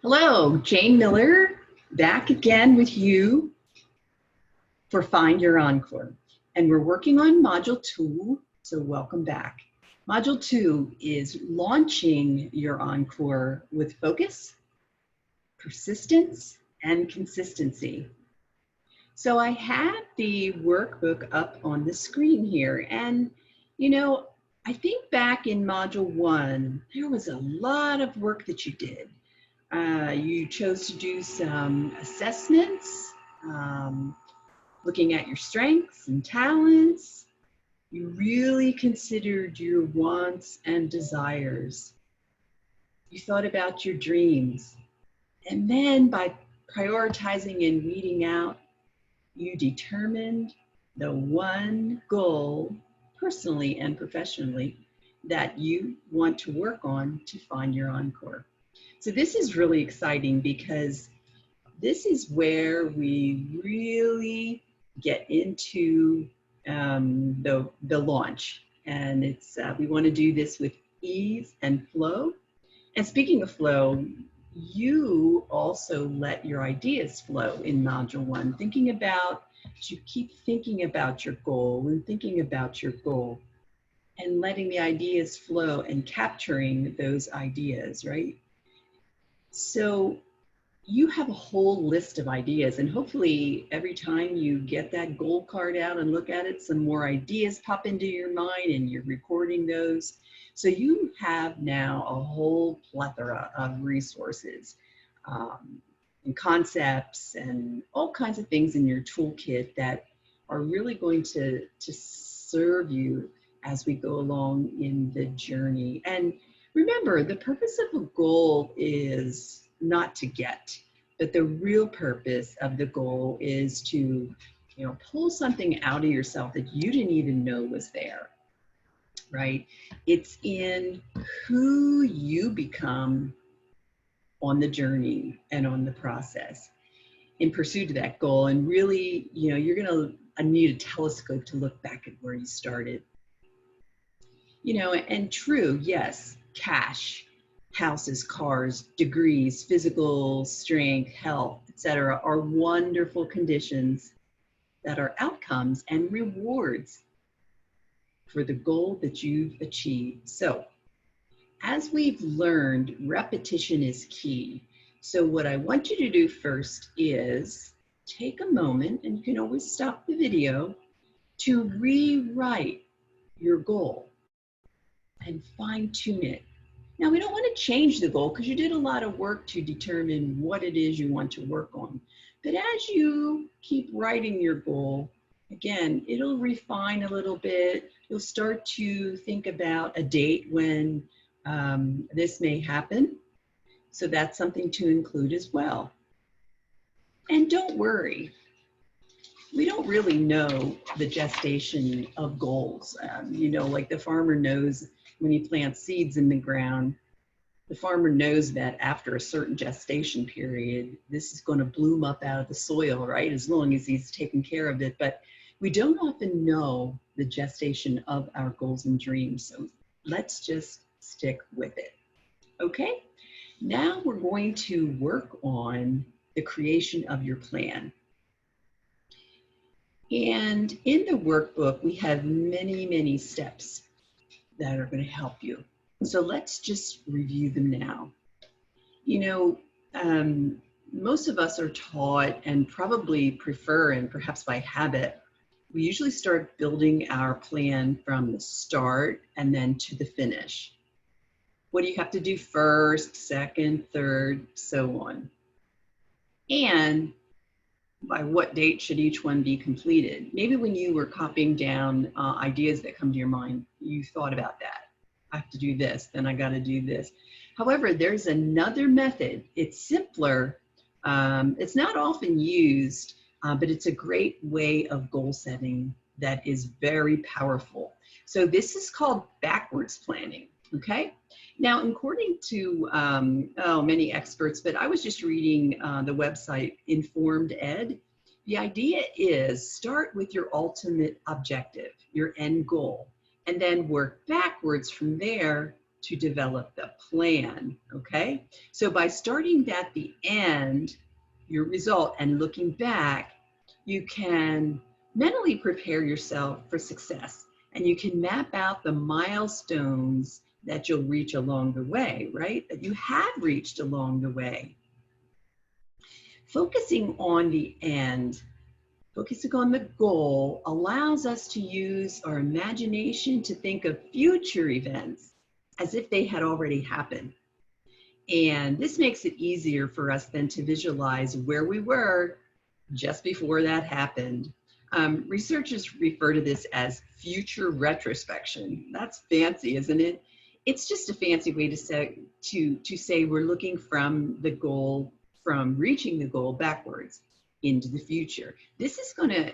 Hello, Jane Miller, back again with you for Find Your Encore. And we're working on Module 2, so welcome back. Module 2 is launching your Encore with focus, persistence, and consistency. So I have the workbook up on the screen here, and I think back in Module 1, there was a lot of work that you did. You chose to do some assessments, looking at your strengths and talents. You really considered your wants and desires. You thought about your dreams. And then by prioritizing and weeding out, you determined the one goal, personally and professionally, that you want to work on to find your Encore. So this is really exciting because this is where we really get into the launch. And it's we want to do this with ease and flow. And speaking of flow, you also let your ideas flow in Module 1, you keep thinking about your goal and thinking about your goal and letting the ideas flow and capturing those ideas, right? So you have a whole list of ideas, and hopefully every time you get that goal card out and look at it, some more ideas pop into your mind and you're recording those. So you have now a whole plethora of resources and concepts and all kinds of things in your toolkit that are really going to serve you as we go along in the journey. And remember, the purpose of a goal is not to get, but the real purpose of the goal is to, pull something out of yourself that you didn't even know was there, right? It's in who you become on the journey and on the process in pursuit of that goal. And really, you're going to need a telescope to look back at where you started. And true, yes, cash, houses, cars, degrees, physical strength, health, etc., are wonderful conditions that are outcomes and rewards for the goal that you've achieved. So, as we've learned, repetition is key. So what I want you to do first is take a moment, and you can always stop the video, to rewrite your goal and fine-tune it. Now, we don't want to change the goal because you did a lot of work to determine what it is you want to work on. But as you keep writing your goal, again, it'll refine a little bit. You'll start to think about a date when this may happen. So that's something to include as well. And don't worry. We don't really know the gestation of goals. Like the farmer knows when he plants seeds in the ground, the farmer knows that after a certain gestation period, this is going to bloom up out of the soil, right? As long as he's taking care of it. But we don't often know the gestation of our goals and dreams. So let's just stick with it. Okay? Now we're going to work on the creation of your plan. And in the workbook, we have many, many steps that are going to help you. So let's just review them now. Most of us are taught and probably prefer, and perhaps by habit, we usually start building our plan from the start and then to the finish. What do you have to do first, second, third, so on? And by what date should each one be completed? Maybe when you were copying down ideas that come to your mind, you thought about that. I have to do this, then I got to do this. However, there's another method. It's simpler. It's not often used, but it's a great way of goal setting that is very powerful. So this is called backwards planning, okay? Now, according to many experts, but I was just reading the website Informed Ed, the idea is start with your ultimate objective, your end goal, and then work backwards from there to develop the plan, okay? So by starting at the end, your result, and looking back, you can mentally prepare yourself for success, and you can map out the milestones that you'll reach along the way, right? That you have reached along the way. Focusing on the end, focusing on the goal allows us to use our imagination to think of future events as if they had already happened. And this makes it easier for us then to visualize where we were just before that happened. Researchers refer to this as future retrospection. That's fancy, isn't it? It's just a fancy way to say we're looking from the goal, from reaching the goal backwards into the future. This is going to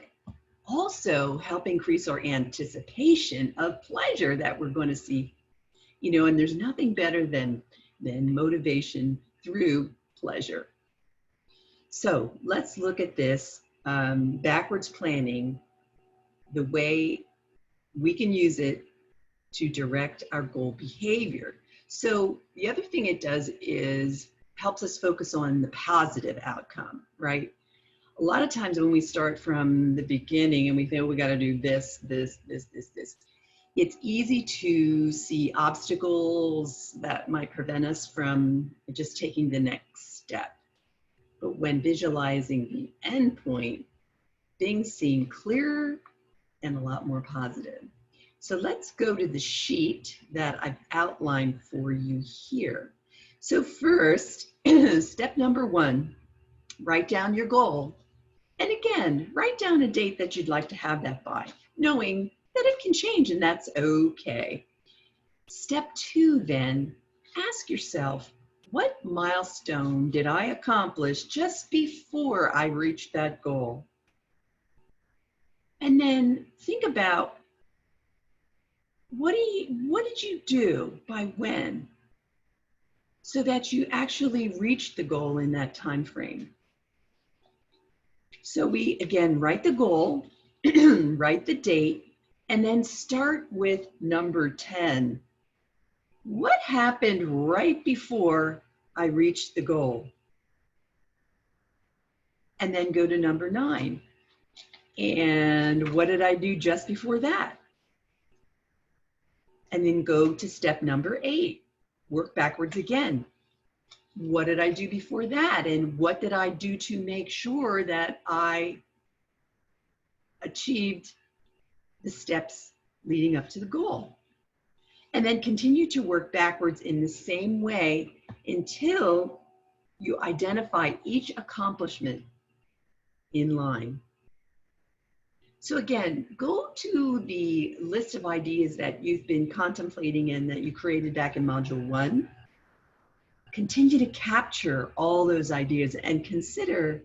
also help increase our anticipation of pleasure that we're going to see, and there's nothing better than motivation through pleasure. So let's look at this backwards planning, the way we can use it to direct our goal behavior. So the other thing it does is helps us focus on the positive outcome, right? A lot of times when we start from the beginning and we think, oh, we got to do this, it's easy to see obstacles that might prevent us from just taking the next step. But when visualizing the end point, things seem clearer and a lot more positive. So let's go to the sheet that I've outlined for you here. So first, step number 1, write down your goal. And again, write down a date that you'd like to have that by, knowing that it can change and that's okay. Step 2 then, ask yourself, what milestone did I accomplish just before I reached that goal? And then think about, what did you do by when, so that you actually reached the goal in that time frame? So we, again, write the goal, write the date, and then start with number 10. What happened right before I reached the goal? And then go to number 9. And what did I do just before that? And then go to step number 8. Work backwards again. What did I do before that? And what did I do to make sure that I achieved the steps leading up to the goal? And then continue to work backwards in the same way until you identify each accomplishment in line. So again, go to the list of ideas that you've been contemplating and that you created back in Module 1. Continue to capture all those ideas and consider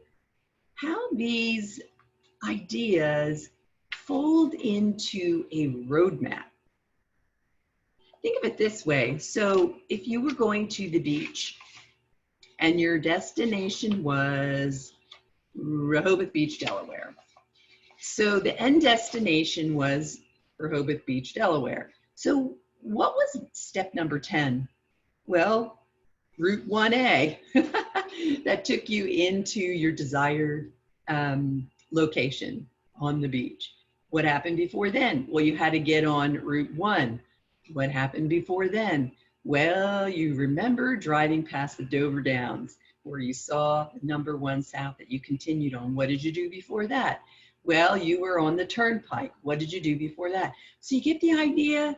how these ideas fold into a roadmap. Think of it this way. So if you were going to the beach and your destination was Rehoboth Beach, Delaware. So the end destination was Rehoboth Beach, Delaware. So what was step number 10? Well, Route 1A that took you into your desired location on the beach. What happened before then? Well, you had to get on Route 1. What happened before then? Well, you remember driving past the Dover Downs where you saw number 1 south that you continued on. What did you do before that? Well, you were on the turnpike. What did you do before that? So you get the idea.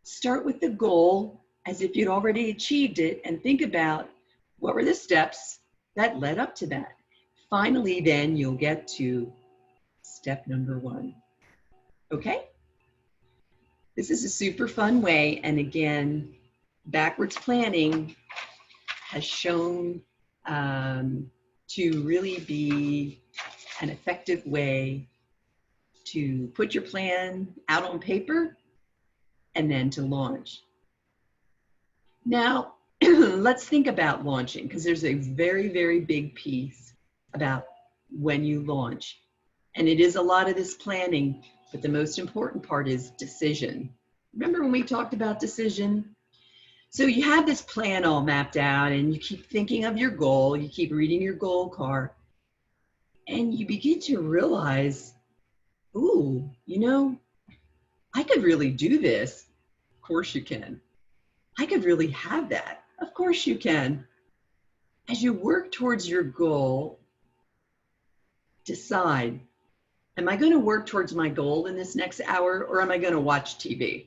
Start with the goal as if you'd already achieved it and think about what were the steps that led up to that. Finally, then you'll get to step number 1. Okay? This is a super fun way. And again, backwards planning has shown to really be an effective way to put your plan out on paper and then to launch. Now, let's think about launching, because there's a very, very big piece about when you launch. And it is a lot of this planning, but the most important part is decision. Remember when we talked about decision? So you have this plan all mapped out and you keep thinking of your goal, you keep reading your goal card, and you begin to realize, ooh, I could really do this. Of course you can. I could really have that. Of course you can. As you work towards your goal, decide, am I going to work towards my goal in this next hour, or am I going to watch TV?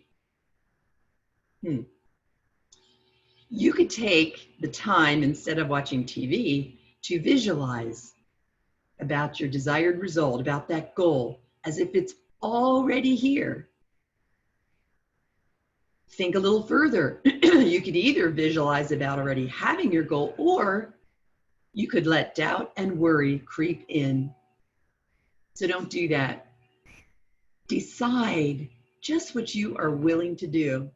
You could take the time, instead of watching TV, to visualize about your desired result, about that goal, as if it's already here. Think a little further. You could either visualize about already having your goal, or you could let doubt and worry creep in. So don't do that. Decide just what you are willing to do.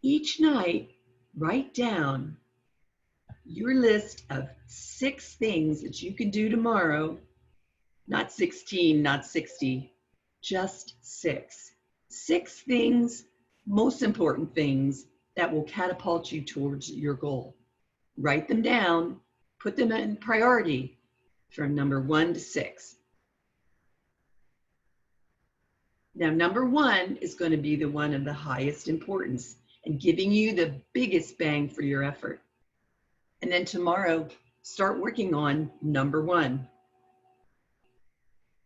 Each night, write down your list of 6 things that you can do tomorrow. Not 16, not 60, just 6. 6 things, most important things, that will catapult you towards your goal. Write them down, put them in priority from number 1 to 6. Now, number 1 is going to be the one of the highest importance and giving you the biggest bang for your effort. And then tomorrow, start working on number 1.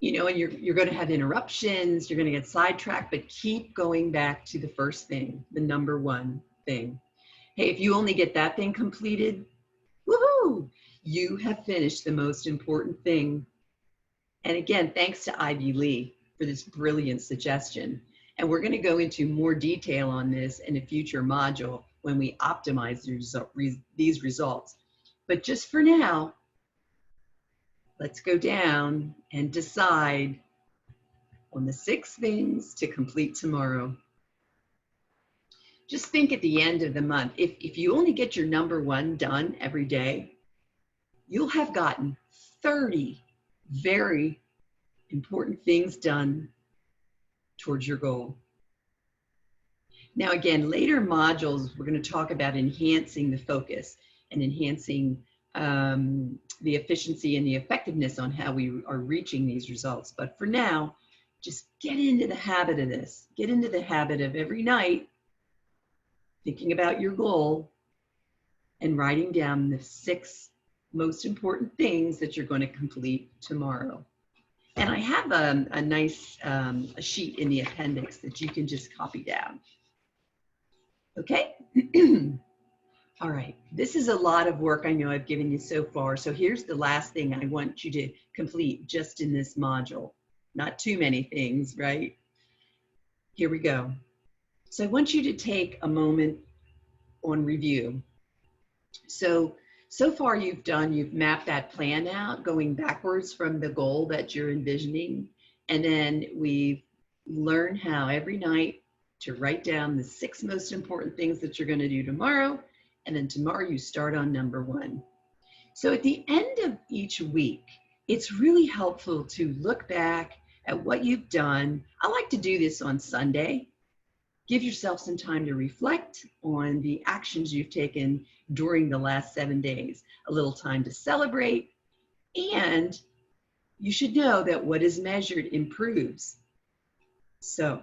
And you're going to have interruptions, you're going to get sidetracked, but keep going back to the first thing, the number 1 thing. Hey, if you only get that thing completed, woohoo, you have finished the most important thing. And again, thanks to Ivy Lee for this brilliant suggestion. And we're going to go into more detail on this in a future module when we optimize these results. But just for now, let's go down and decide on the 6 things to complete tomorrow. Just think at the end of the month, if you only get your number 1 done every day, you'll have gotten 30 very important things done towards your goal. Now, again, later modules, we're going to talk about enhancing the focus and enhancing the efficiency and the effectiveness on how we are reaching these results. But for now, just get into the habit of this. Get into the habit of every night thinking about your goal and writing down the 6 most important things that you're going to complete tomorrow. And I have a nice a sheet in the appendix that you can just copy down. Okay? All right, this is a lot of work I know I've given you so far. So here's the last thing I want you to complete just in this module. Not too many things, right? Here we go. So I want you to take a moment on review. So far you've mapped that plan out, going backwards from the goal that you're envisioning. And then we've learned how every night to write down the 6 most important things that you're going to do tomorrow. And then tomorrow you start on number 1. So at the end of each week, it's really helpful to look back at what you've done. I like to do this on Sunday. Give yourself some time to reflect on the actions you've taken during the last 7 days, a little time to celebrate. And you should know that what is measured improves. So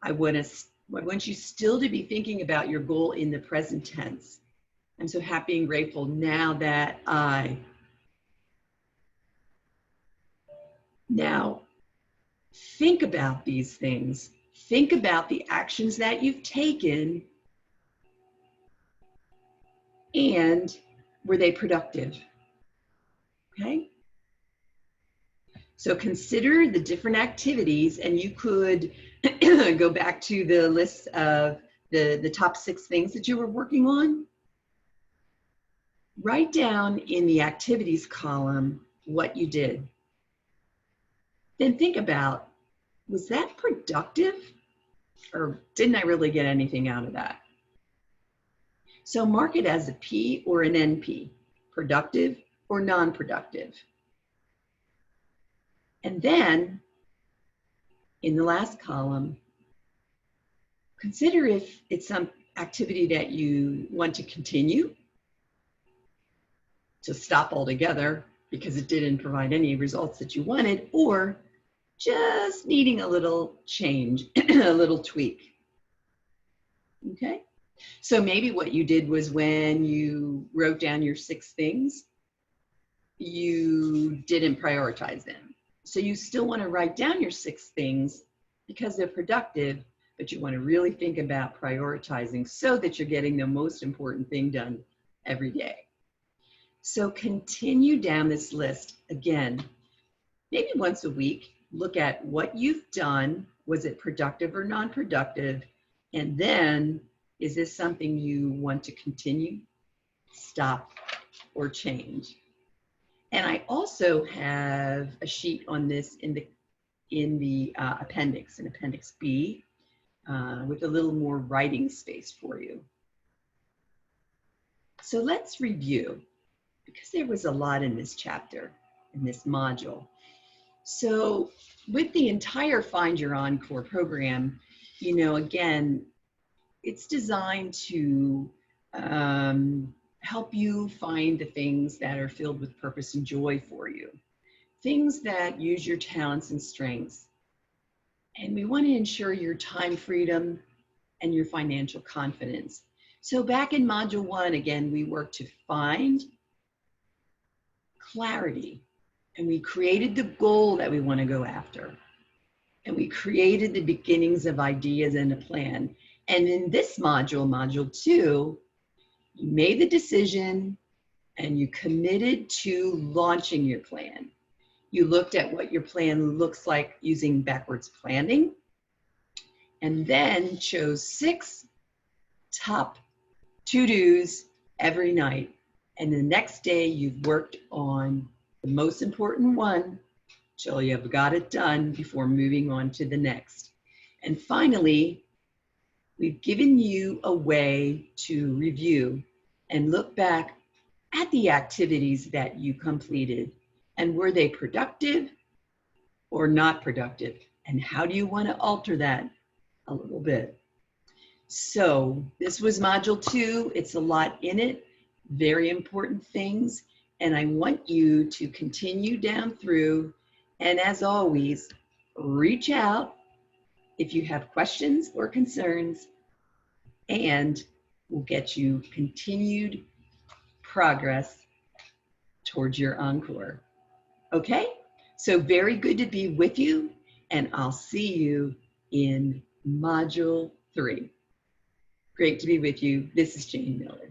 I want you still to be thinking about your goal in the present tense. I'm so happy and grateful now that Now, think about these things. Think about the actions that you've taken, and were they productive? Okay? So consider the different activities, and you could go back to the list of the top 6 things that you were working on. Write down in the activities column what you did. Then think about, was that productive? Or didn't I really get anything out of that? So mark it as a P or an NP, productive or non-productive. And then in the last column, Consider if it's some activity that you want to continue, to stop altogether because it didn't provide any results that you wanted, or just needing a little change, a little tweak. Okay? So maybe what you did was when you wrote down your 6 things, you didn't prioritize them. So you still want to write down your 6 things because they're productive, but you want to really think about prioritizing so that you're getting the most important thing done every day. So continue down this list again, maybe once a week. Look at what you've done. Was it productive or non-productive? And then, is this something you want to continue, stop, or change? And I also have a sheet on this in the appendix, in Appendix B, with a little more writing space for you. So let's review, because there was a lot in this chapter, in this module. So with the entire Find Your Encore program, you know, again, it's designed to help you find the things that are filled with purpose and joy for you, things that use your talents and strengths. And we want to ensure your time freedom and your financial confidence. So back in Module 1, again, we worked to find clarity, and we created the goal that we want to go after. And we created the beginnings of ideas and a plan. And in this module, Module 2, you made the decision and you committed to launching your plan. You looked at what your plan looks like using backwards planning, and then chose 6 top to-dos every night. And the next day you've worked on the most important one till you have got it done before moving on to the next. And finally, we've given you a way to review and look back at the activities that you completed, and were they productive or not productive? And how do you want to alter that a little bit? So this was Module 2. It's a lot in it, very important things. And I want you to continue down through. And as always, reach out if you have questions or concerns, and we'll get you continued progress towards your Encore. Okay? So very good to be with you, and I'll see you in Module 3. Great to be with you. This is Jane Miller.